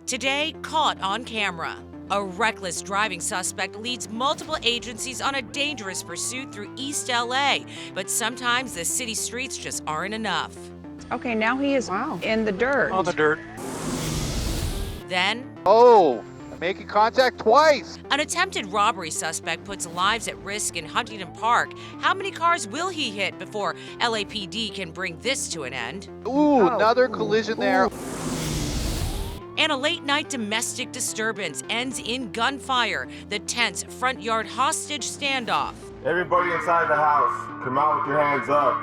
Today, caught on camera. A reckless driving suspect leads multiple agencies on a dangerous pursuit through East LA, but sometimes the city streets just aren't enough. Okay, now he is in the dirt. On the dirt. Then, Oh, making contact twice. an attempted robbery suspect puts lives at risk in Huntington Park. How many cars will he hit before LAPD can bring this to an end? Ooh, another collision there. And a late-night domestic disturbance ends in gunfire. The tense front yard hostage standoff. Everybody inside the house, come out with your hands up.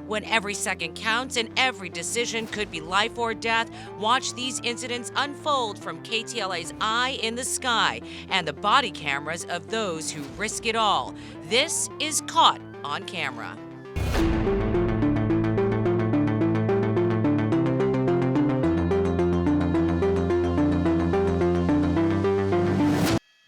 When every second counts and every decision could be life or death, watch these incidents unfold from KTLA's Eye in the Sky and the body cameras of those who risk it all. This is Caught on Camera.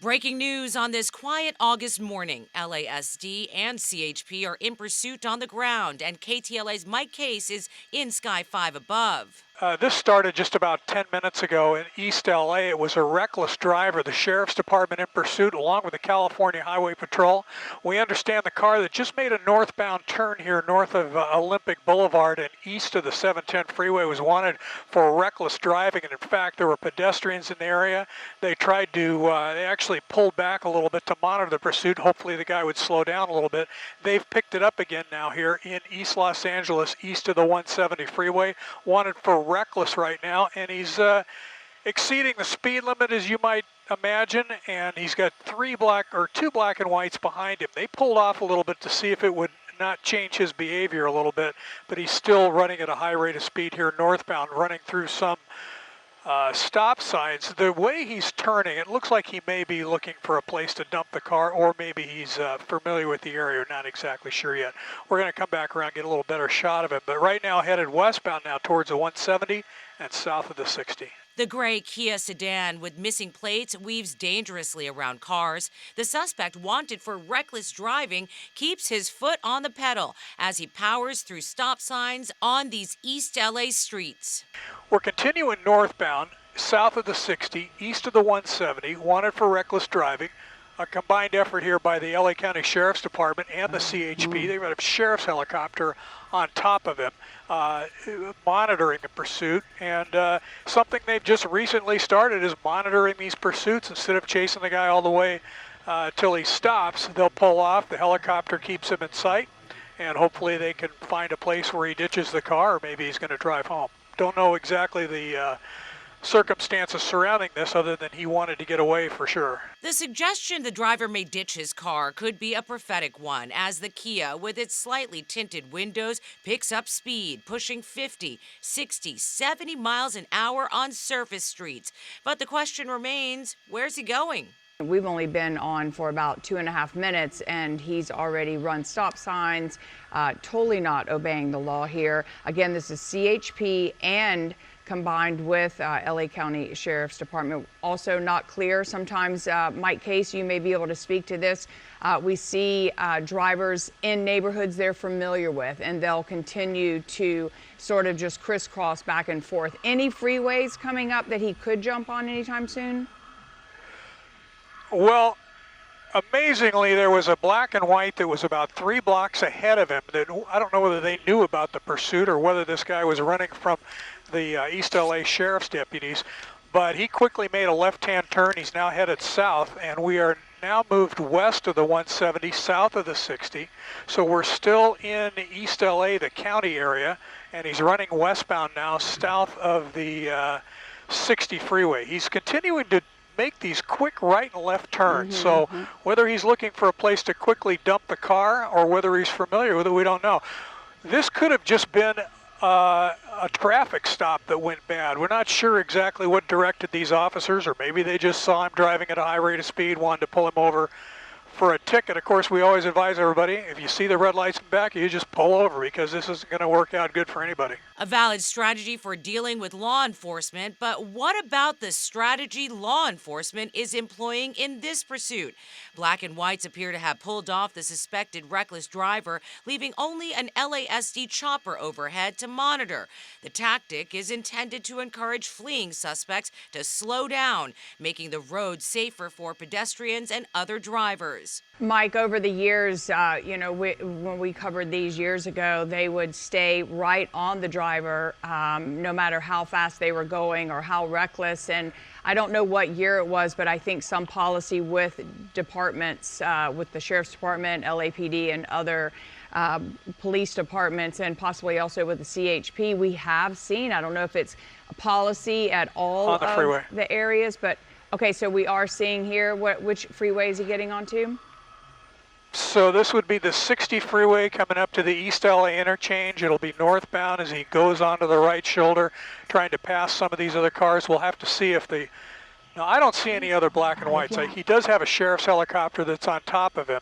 Breaking news on this quiet August morning. LASD and CHP are in pursuit on the ground, and KTLA's Mike Case is in Sky 5 above. This started just about 10 minutes ago in East LA. It was a reckless driver. The Sheriff's Department in pursuit along with the California Highway Patrol. We understand the car that just made a northbound turn here north of Olympic Boulevard and east of the 710 freeway was wanted for reckless driving. And in fact, there were pedestrians in the area. They tried to, they actually pulled back a little bit to monitor the pursuit. Hopefully the guy would slow down a little bit. They've picked it up again now here in East Los Angeles, east of the 170 freeway. Wanted for reckless right now, and he's exceeding the speed limit as you might imagine, and he's got two black and whites behind him. They pulled off a little bit to see if it would not change his behavior a little bit, but he's still running at a high rate of speed here northbound, running through some stop signs. The way he's turning, it looks like he may be looking for a place to dump the car, or maybe he's familiar with the area, not exactly sure yet. We're going to come back around and get a little better shot of him, but right now headed westbound now towards the 170 and south of the 60. The gray Kia sedan with missing plates weaves dangerously around cars. The suspect, wanted for reckless driving, keeps his foot on the pedal as he powers through stop signs on these East LA streets. We're continuing northbound, south of the 60, east of the 170, wanted for reckless driving. A combined effort here by the LA County Sheriff's Department and the CHP. They've got a sheriff's helicopter on top of him, monitoring the pursuit. And something they've just recently started is monitoring these pursuits. Instead of chasing the guy all the way till he stops, they'll pull off. The helicopter keeps him in sight, and hopefully they can find a place where he ditches the car, or maybe he's going to drive home. Don't know exactly the circumstances surrounding this other than he wanted to get away for sure. The suggestion the driver may ditch his car could be a prophetic one, as the Kia, with its slightly tinted windows, picks up speed, pushing 50, 60, 70 miles an hour on surface streets. But the question remains, where's he going? We've only been on for about 2.5 minutes, and he's already run stop signs, totally not obeying the law here. Again, this is CHP and combined with LA County Sheriff's Department. Also not clear. Sometimes, Mike Case, you may be able to speak to this. We see drivers in neighborhoods they're familiar with, and they'll continue to sort of just crisscross back and forth. Any freeways coming up that he could jump on anytime soon? Well, amazingly, there was a black and white that was about 3 blocks ahead of him. That I don't know whether they knew about the pursuit or whether this guy was running from the East LA Sheriff's deputies, but he quickly made a left-hand turn. He's now headed south, and we are now moved west of the 170, south of the 60. So we're still in East LA, the county area, and he's running westbound now, south of the 60 freeway. He's continuing to make these quick right and left turns. So whether he's looking for a place to quickly dump the car or whether he's familiar with it, we don't know. This could have just been a traffic stop that went bad. We're not sure exactly what directed these officers, or maybe they just saw him driving at a high rate of speed, wanted to pull him over for a ticket, of course, we always advise everybody, if you see the red lights in back, you just pull over because this isn't going to work out good for anybody. A valid strategy for dealing with law enforcement, but what about the strategy law enforcement is employing in this pursuit? Black and whites appear to have pulled off the suspected reckless driver, leaving only an LASD chopper overhead to monitor. The tactic is intended to encourage fleeing suspects to slow down, making the road safer for pedestrians and other drivers. Mike, over the years, when we covered these years ago, they would stay right on the driver, no matter how fast they were going or how reckless. And I don't know what year it was, but I think some policy with departments, with the Sheriff's Department, LAPD, and other police departments, and possibly also with the CHP, we have seen, I don't know if it's a policy at all on the freeway. Of the areas, but okay, so we are seeing here, which freeway is he getting onto? So this would be the 60 freeway coming up to the East LA interchange. It'll be northbound as he goes onto the right shoulder, trying to pass some of these other cars. We'll have to see if the... No, I don't see any other black and whites. He does have a sheriff's helicopter that's on top of him.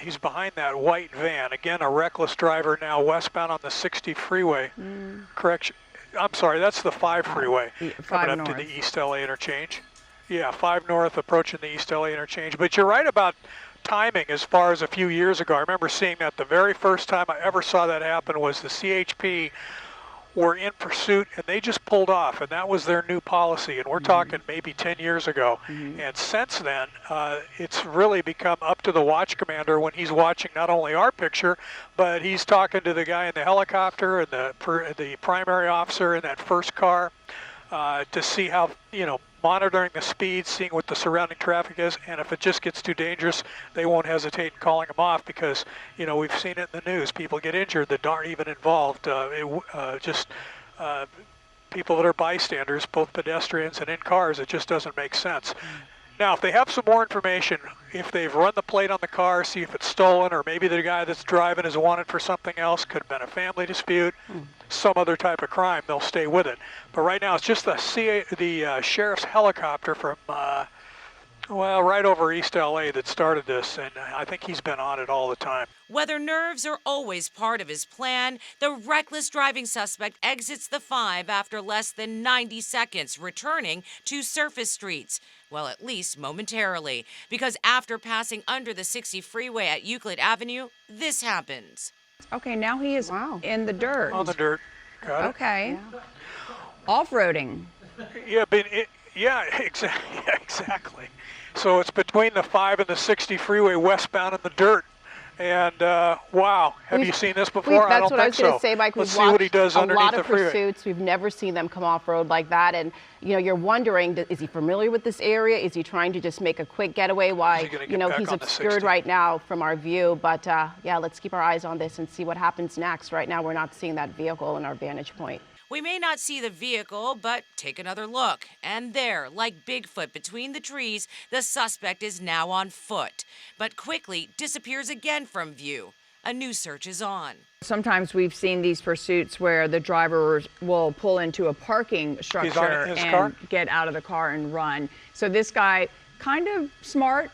He's behind that white van. Again, a reckless driver now westbound on the 60 freeway. Correction. I'm sorry, that's the 5 freeway coming up to the East LA interchange. Yeah, 5 north approaching the East LA interchange. But you're right about timing as far as a few years ago. I remember seeing that the very first time I ever saw that happen was the CHP were in pursuit and they just pulled off, and that was their new policy, and we're talking maybe 10 years ago. And since then it's really become up to the watch commander when he's watching not only our picture, but he's talking to the guy in the helicopter and the primary officer in that first car to see how, monitoring the speed, seeing what the surrounding traffic is, and if it just gets too dangerous, they won't hesitate in calling them off because, we've seen it in the news. People get injured that aren't even involved. People that are bystanders, both pedestrians and in cars, it just doesn't make sense. Now, if they have some more information, if they've run the plate on the car, see if it's stolen, or maybe the guy that's driving is wanted for something else, could have been a family dispute, some other type of crime, they'll stay with it. But right now, it's just the sheriff's helicopter from, right over East LA that started this, and I think he's been on it all the time. Whether nerves are always part of his plan, the reckless driving suspect exits the 5 after less than 90 seconds, returning to surface streets. Well, at least momentarily, because after passing under the 60 freeway at Euclid Avenue, this happens. Okay, now he is in the dirt. On the dirt. Got it. Okay. Yeah. Off-roading. Yeah, but exactly. So it's between the 5 and the 60 freeway westbound in the dirt. And wow, have you seen this before? That's what I think was going so. to say, Mike. Let's see what he does underneath the freeway. A lot of pursuits. We've never seen them come off road like that. And you're wondering, is he familiar with this area? Is he trying to just make a quick getaway? Why, he's obscured right now from our view. But yeah, let's keep our eyes on this and see what happens next. Right now, we're not seeing that vehicle in our vantage point. We may not see the vehicle, but take another look. And there, like Bigfoot between the trees, the suspect is now on foot, but quickly disappears again from view. A new search is on. Sometimes we've seen these pursuits where the driver will pull into a parking structure and get out of the car and run. So this guy, kind of smart,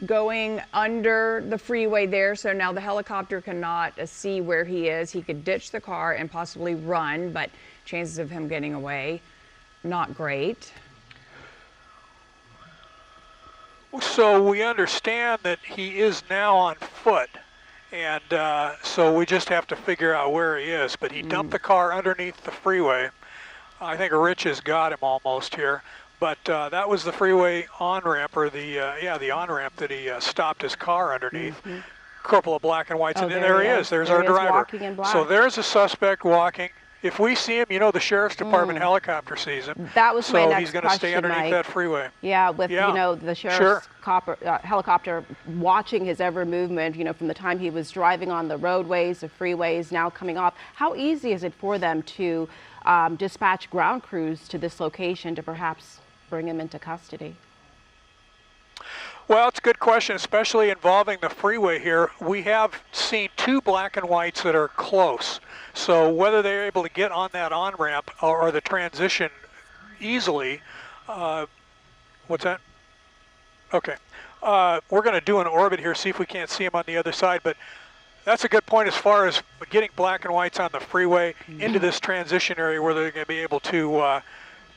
going under the freeway there, so now the helicopter cannot see where he is. He could ditch the car and possibly run, but chances of him getting away, not great. So we understand that he is now on foot, and so we just have to figure out where he is. But he dumped the car underneath the freeway. I think Rich has got him almost here. But that was the freeway on-ramp, or the on-ramp that he stopped his car underneath. Couple of black and whites, and there he is. There's our driver. So there's a suspect walking. If we see him, the Sheriff's Department helicopter sees him. That was my next question, he's going to stay underneath that freeway. Yeah, with the Sheriff's helicopter watching his every movement, from the time he was driving on the roadways, the freeways, now coming off. How easy is it for them to dispatch ground crews to this location to perhaps bring him into custody? Well, it's a good question, especially involving the freeway here. We have seen 2 black and whites that are close. So whether they're able to get on that on-ramp or the transition easily, what's that? Okay. We're going to do an orbit here, see if we can't see him on the other side, but that's a good point as far as getting black and whites on the freeway into this transition area where they're going to be able to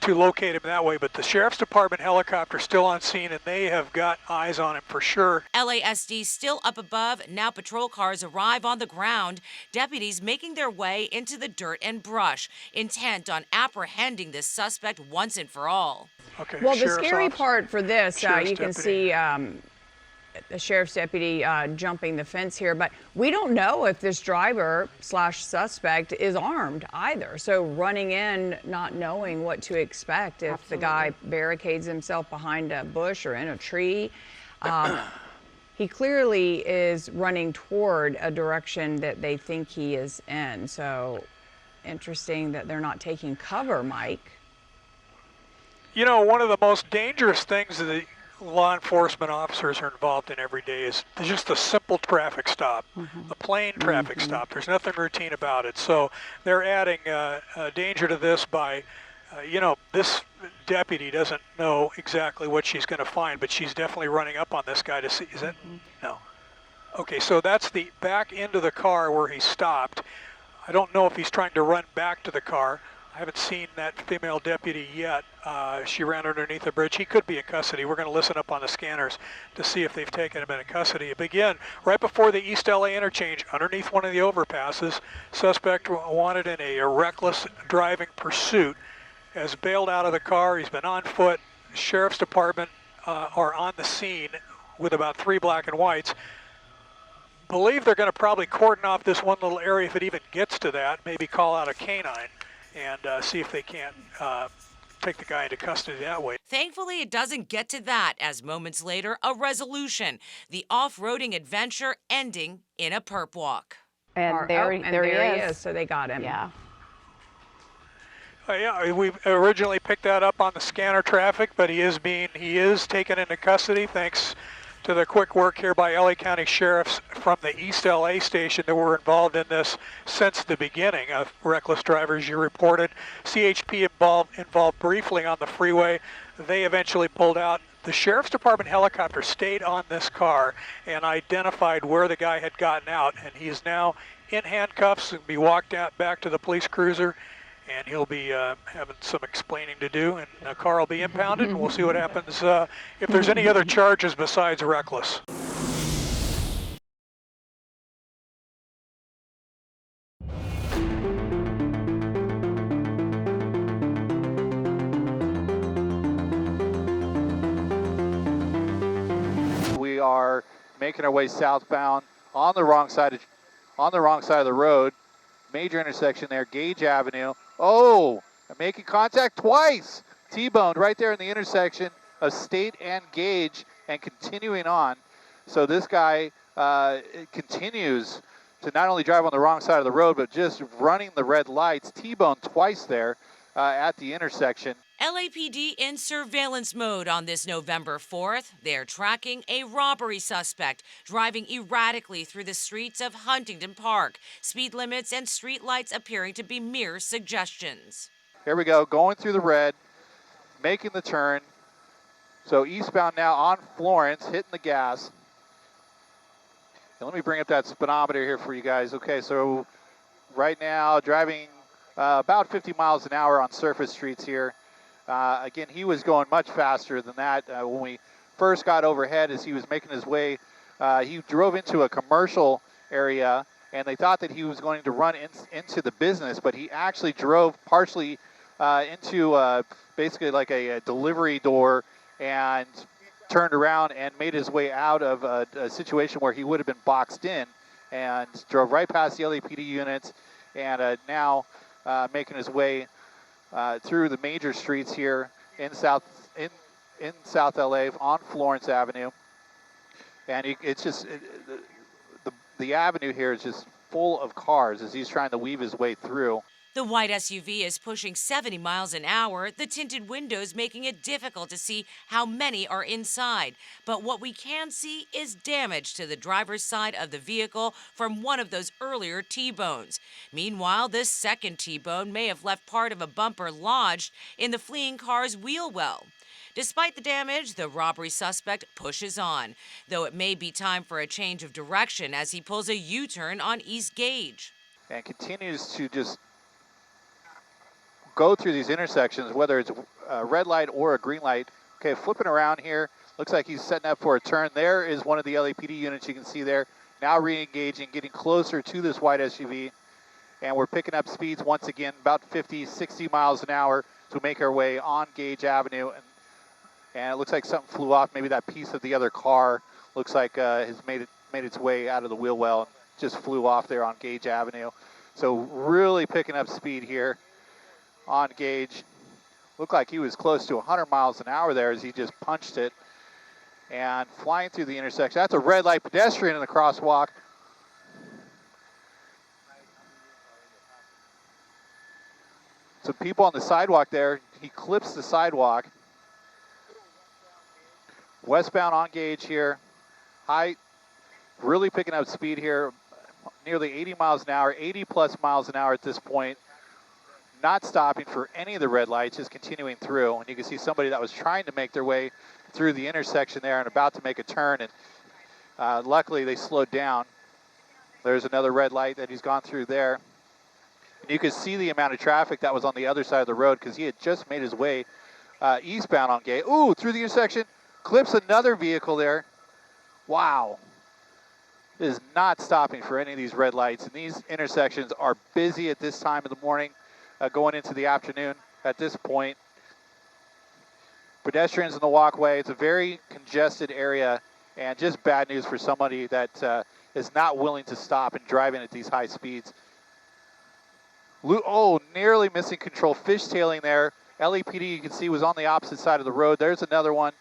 locate him that way. But the Sheriff's Department helicopter still on scene, and they have got eyes on him for sure. LASD still up above. Now patrol cars arrive on the ground. Deputies making their way into the dirt and brush, intent on apprehending this suspect once and for all. Okay. Well, the scary part for this, you can deputy. see the sheriff's deputy jumping the fence here, but we don't know if this driver / suspect is armed either. So running in, not knowing what to expect, if the guy barricades himself behind a bush or in a tree. He clearly is running toward a direction that they think he is in. So interesting that they're not taking cover, Mike. You know, one of the most dangerous things that the law enforcement officers are involved in every day is just a simple traffic stop, a plain traffic stop. There's nothing routine about it. So they're adding danger to this by, you know, this deputy doesn't know exactly what she's going to find, but she's definitely running up on this guy to see. Is that? No. Okay, so that's the back end of the car where he stopped. I don't know if he's trying to run back to the car. I haven't seen that female deputy yet. She ran underneath the bridge. He could be in custody. We're going to listen up on the scanners to see if they've taken him into custody. But again, right before the East LA interchange, underneath one of the overpasses, suspect wanted in a reckless driving pursuit has bailed out of the car. He's been on foot. Sheriff's Department are on the scene with about 3 black and whites. Believe they're going to probably cordon off this one little area if it even gets to that, maybe call out a canine and see if they can't take the guy into custody that way. Thankfully, it doesn't get to that, as moments later, a resolution. The off-roading adventure ending in a perp walk. And there he is. So they got him. Yeah. Yeah, we originally picked that up on the scanner traffic, but he is taken into custody thanks to the quick work here by LA County Sheriffs from the East LA station that were involved in this since the beginning of reckless drivers. You reported CHP involved briefly on the freeway. They eventually pulled out. The Sheriff's Department helicopter stayed on this car and identified where the guy had gotten out, and he is now in handcuffs and be walked out back to the police cruiser, and he'll be having some explaining to do, and the car will be impounded, and we'll see what happens if there's any other charges besides reckless. We are making our way southbound on the wrong side of the road. Major intersection there, Gage Avenue. Oh, making contact twice. T-boned right there in the intersection of State and Gage and continuing on. So this guy continues to not only drive on the wrong side of the road, but just running the red lights. T-boned twice there at the intersection. LAPD in surveillance mode on this November 4th. They're tracking a robbery suspect driving erratically through the streets of Huntington Park. Speed limits and street lights appearing to be mere suggestions. Here we go, going through the red, making the turn. So eastbound now on Florence, hitting the gas. And let me bring up that speedometer here for you guys. Okay, so right now driving about 50 miles an hour on surface streets here. Again, he was going much faster than that when we first got overhead as he was making his way. He drove into a commercial area, and they thought that he was going to run into the business, but he actually drove partially into basically like a delivery door and turned around and made his way out of a situation where he would have been boxed in, and drove right past the LAPD units, and now making his way through the major streets here in South LA on Florence Avenue, and it's just the avenue here is just full of cars as he's trying to weave his way through. The white SUV is pushing 70 miles an hour, the tinted windows making it difficult to see how many are inside. But what we can see is damage to the driver's side of the vehicle from one of those earlier T-bones. Meanwhile, this second T-bone may have left part of a bumper lodged in the fleeing car's wheel well. Despite the damage, the robbery suspect pushes on, though it may be time for a change of direction as he pulls a U-turn on East Gage. And continues to just go through these intersections, whether it's a red light or a green light. Okay, flipping around here. Looks like he's setting up for a turn. There is one of the LAPD units you can see there. Now re-engaging, getting closer to this white SUV. And we're picking up speeds once again, about 50, 60 miles an hour to make our way on Gage Avenue. And it looks like something flew off. Maybe that piece of the other car looks like has made its way out of the wheel well and just flew off there on Gage Avenue. So really picking up speed here on Gage. Looked like he was close to 100 miles an hour there as he just punched it. And flying through the intersection. That's a red light pedestrian in the crosswalk. Some people on the sidewalk there. He clips the sidewalk. Westbound on Gage here. High, really picking up speed here. Nearly 80 miles an hour, 80 plus miles an hour at this point. Not stopping for any of the red lights, just continuing through. And you can see somebody that was trying to make their way through the intersection there and about to make a turn. And luckily they slowed down. There's another red light that he's gone through there. And you can see the amount of traffic that was on the other side of the road because he had just made his way eastbound on Gage. Ooh, through the intersection, clips another vehicle there. Wow. It is not stopping for any of these red lights. And these intersections are busy at this time of the morning, going into the afternoon at this point. Pedestrians in the walkway. It's a very congested area and just bad news for somebody that is not willing to stop and driving at these high speeds. Oh, nearly missing control, fishtailing there. LAPD, you can see, was on the opposite side of the road. There's another one.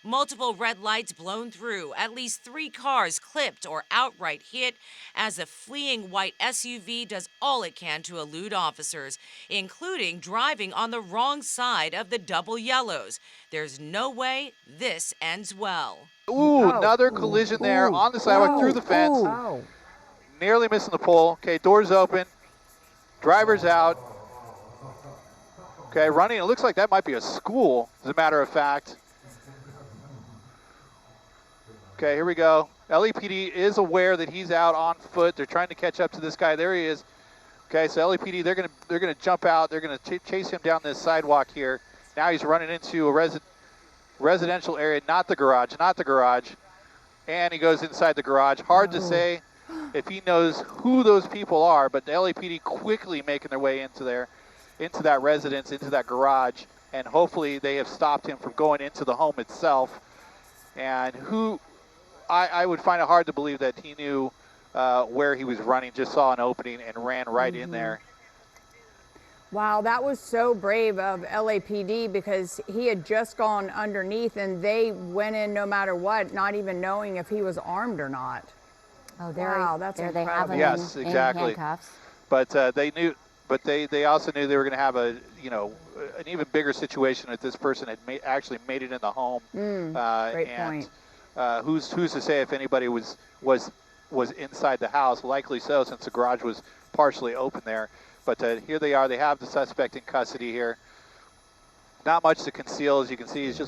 Multiple red lights blown through, at least 3 cars clipped or outright hit as a fleeing white SUV does all it can to elude officers, including driving on the wrong side of the double yellows. There's no way this ends well. Ooh, another collision there on the sidewalk through the fence. Nearly missing the pole. Okay, doors open. Driver's out. Okay, running. It looks like that might be a school, as a matter of fact. Okay, here we go. LAPD is aware that he's out on foot. They're trying to catch up to this guy. There he is. Okay, so LAPD, they're gonna jump out. They're gonna chase him down this sidewalk here. Now he's running into a residential area, not the garage, and he goes inside the garage. Hard to say if he knows who those people are, but the LAPD quickly making their way into that residence, into that garage, and hopefully they have stopped him from going into the home itself. And I would find it hard to believe that he knew where he was running, just saw an opening and ran right in there. Wow, that was so brave of LAPD because he had just gone underneath and they went in no matter what, not even knowing if he was armed or not. Oh, there, wow, that's there incredible. they have him Yes, in exactly. handcuffs. But they knew, but they also knew they were going to have an even bigger situation if this person had actually made it in the home. Great point. Who's to say if anybody was inside the house? Likely so, since the garage was partially open there. But here they are. They have the suspect in custody here. Not much to conceal, as you can see. He's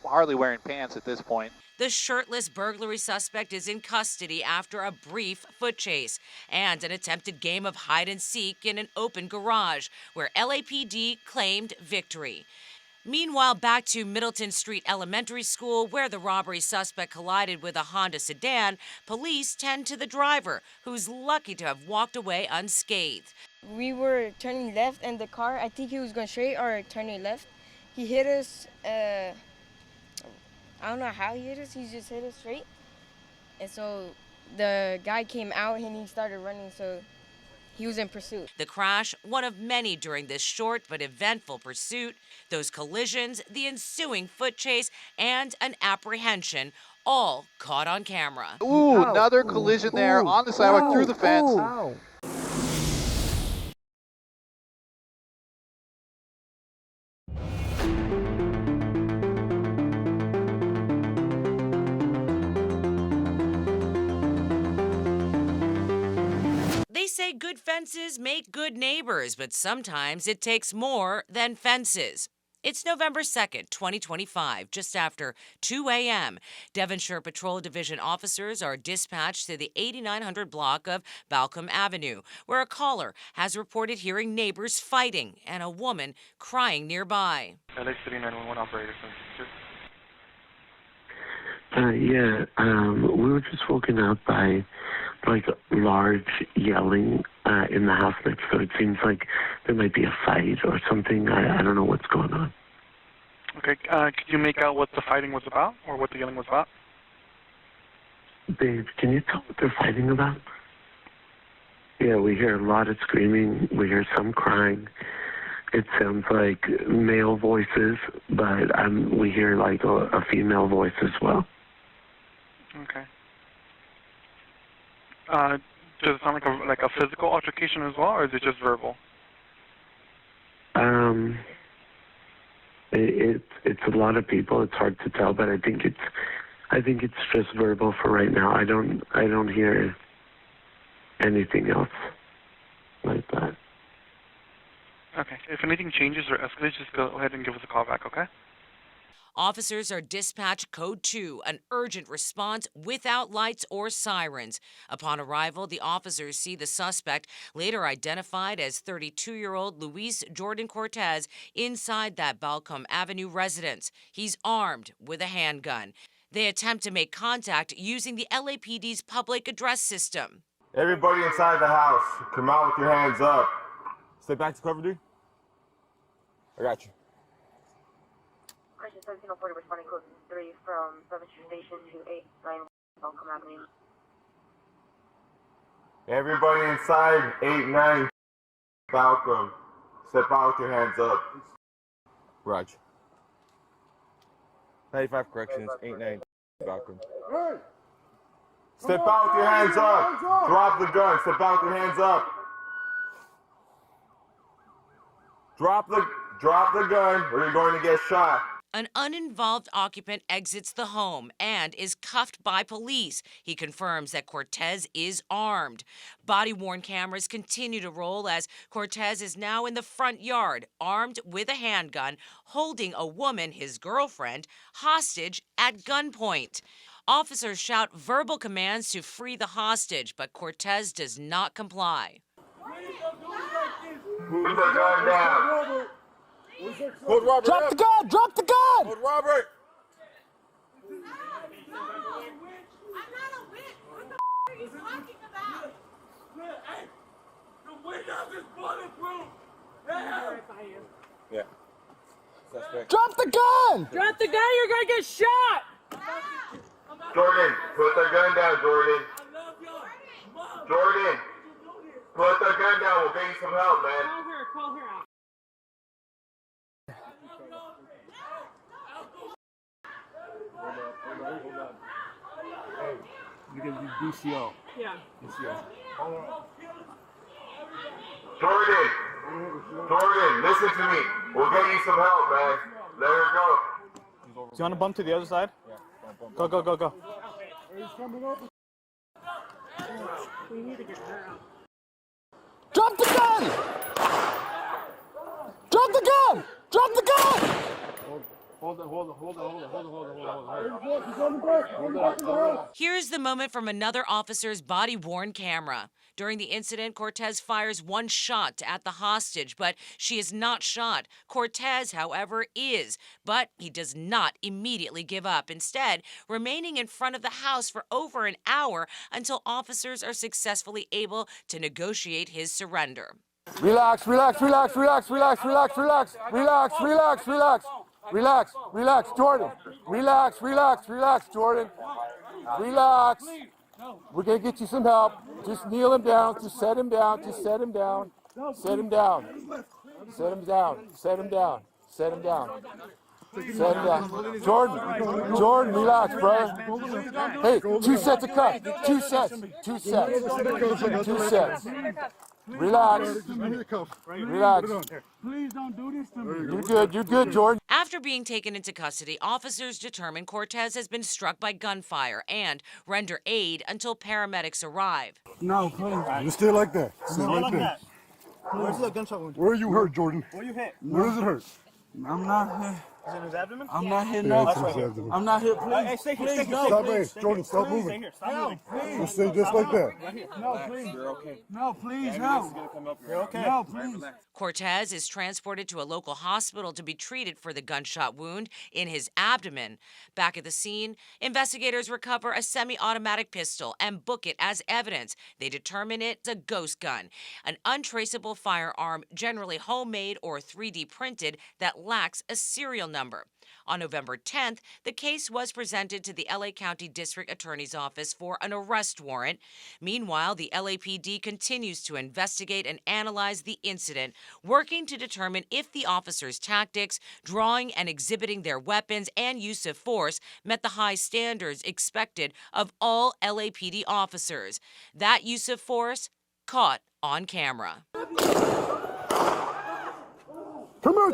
hardly wearing pants at this point. The shirtless burglary suspect is in custody after a brief foot chase and an attempted game of hide and seek in an open garage where LAPD claimed victory. Meanwhile, back to Middleton Street Elementary School, where the robbery suspect collided with a Honda sedan, police tend to the driver, who's lucky to have walked away unscathed. We were turning left and the car, I think he was going straight or turning left. He hit us, I don't know how he hit us, he just hit us straight. And so the guy came out and he started running, so he was in pursuit. The crash, one of many during this short but eventful pursuit, those collisions, the ensuing foot chase, and an apprehension, all caught on camera. Ooh, another collision there on the sidewalk through the fence. They say good fences make good neighbors, but sometimes it takes more than fences. It's November 2nd, 2025, just after 2 a.m. Devonshire Patrol Division officers are dispatched to the 8900 block of Balcombe Avenue, where a caller has reported hearing neighbors fighting and a woman crying nearby. LA City 911 operator. We were just woken up by like large yelling in the house next door. It seems like there might be a fight or something. I don't know what's going on. Okay, could you make out what the fighting was about or what the yelling was about? Babe, can you tell what they're fighting about? Yeah, we hear a lot of screaming. We hear some crying. It sounds like male voices, but we hear like a female voice as well. Okay. Does it sound like a physical altercation as well, or is it just verbal? It's a lot of people. It's hard to tell, but I think it's just verbal for right now. I don't hear anything else like that. Okay. If anything changes or escalates, just go ahead and give us a call back, okay? Officers are dispatched Code 2, an urgent response without lights or sirens. Upon arrival, the officers see the suspect, later identified as 32-year-old Luis Jordan Cortez, inside that Balcombe Avenue residence. He's armed with a handgun. They attempt to make contact using the LAPD's public address system. Everybody inside the house, come out with your hands up. Step back to cover, dude. I got you. 1740 responding code 3 from Devonshire Station to 891 Balcombe Avenue. Everybody inside 89 Balcombe. Step out with your hands up. Roger. 95 corrections, 89 Balcombe. Step out with your hands up. Drop the gun. Step out with your hands up. Drop the gun or you're going to get shot. An uninvolved occupant exits the home and is cuffed by police. He confirms that Cortez is armed. Body-worn cameras continue to roll as Cortez is now in the front yard, armed with a handgun, holding a woman, his girlfriend, hostage at gunpoint. Officers shout verbal commands to free the hostage, but Cortez does not comply. Put the gun down. Hold Robert Drop up. the gun! Drop the gun! Hold Robert! I'm not a witch. What the are you talking about? Hey, the windows is bulletproof. Yeah. Suspect. Drop the gun! Drop the gun, you're gonna get shot! Jordan, put the gun down, Jordan. Jordan, put the gun down. We'll get you some help, man. Call her out. You can do DCO. Yeah. DCO. Jordan, listen to me. We'll get you some help, man. Let her go. Do you want to bump to the other side? Yeah. Go, go, go, go. We need to get her out. Drop the gun! Drop the gun! Drop the gun! Hold on. Here's the moment from another officer's body-worn camera. During the incident, Cortez fires one shot at the hostage, but she is not shot. Cortez, however, is, but he does not immediately give up, instead remaining in front of the house for over an hour until officers are successfully able to negotiate his surrender. Relax, relax, relax, relax, relax, relax, relax, relax, relax, relax. Relax, relax, Jordan. Relax, relax, relax, Jordan. Relax. We're gonna get you some help. Just kneel him down. Just set him down. Just set him down. Set him down. Set him down. Set him down. Set him down. Set him down. Jordan, relax, brother. Hey, 2 sets of cuffs. 2 sets. 2 sets. 2 sets. Relax. Relax. Please don't do this to me. You're good, Jordan. After being taken into custody, officers determine Cortez has been struck by gunfire and render aid until paramedics arrive. No, please. You stay like that. Stay Stay right like there. that. Where's the gunshot wound? Where are you hurt, Jordan? Where you hit? Where does it hurt? I'm not here. Is it his abdomen? I'm not here, Yeah, no. it's his abdomen. I'm not here, please. Hey, stay here, Please, stay here, no, Stop please. it. Jordan, stop Stay moving. here, stop No, moving. please. Just stay just like that. Right here. No, please. You're okay. No, please, help. You're okay. No, please. Cortez is transported to a local hospital to be treated for the gunshot wound in his abdomen. Back at the scene, investigators recover a semi-automatic pistol and book it as evidence. They determine it's a ghost gun, an untraceable firearm generally homemade or 3D printed that lacks a serial number. On November 10th, the case was presented to the LA County District Attorney's Office for an arrest warrant. Meanwhile, the LAPD continues to investigate and analyze the incident, working to determine if the officers' tactics, drawing and exhibiting their weapons, and use of force met the high standards expected of all LAPD officers. That use of force caught on camera. Come on.